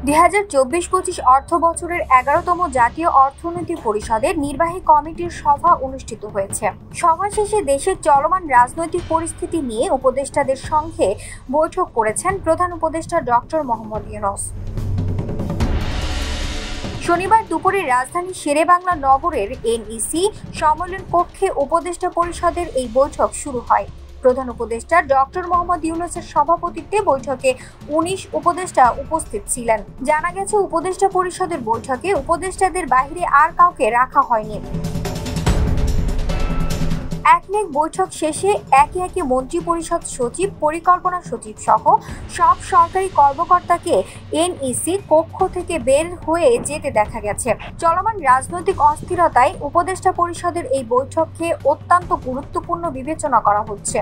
2024-25 অর্থ বছরের 11তম জাতীয় অর্থনৈতিক পরিষদের নির্বাহী কমিটির সভা অনুষ্ঠিত হয়েছে। সভা শেষে দেশের চলমান রাজনৈতিক পরিস্থিতি নিয়ে উপদেষ্টাদের সঙ্গে বৈঠক করেছেন প্রধান উপদেষ্টা ডক্টর মোহাম্মদ ইউনূস। শনিবার দুপুরে রাজধানীর শেরেবাংলা নগরের NEC সম্মেলন কক্ষে উপদেষ্টা পরিষদের এই বৈঠক শুরু হয়। প্রধান উপদেষ্টা ডক্টর মোহাম্মদ ইউনূসের সভাপতিত্বে বৈঠকে 19 উপদেষ্টা উপস্থিত ছিলেন। জানা গেছে, উপদেষ্টা পরিষদের বৈঠকে উপদেষ্টাদের বাইরে আর কাউকে রাখা হয়নি। একনেক বৈঠক শেষে একে একে মন্ত্রী পরিষদ সচিব, পরিকল্পনা সচিব সহ সব সরকারি কর্মকর্তাকে NEC কক্ষ থেকে বের হয়ে যেতে দেখা গেছে। চলমান রাজনৈতিক অস্থিরতায় উপদেষ্টা পরিষদের এই বৈঠককে অত্যন্ত গুরুত্বপূর্ণ বিবেচনা করা হচ্ছে।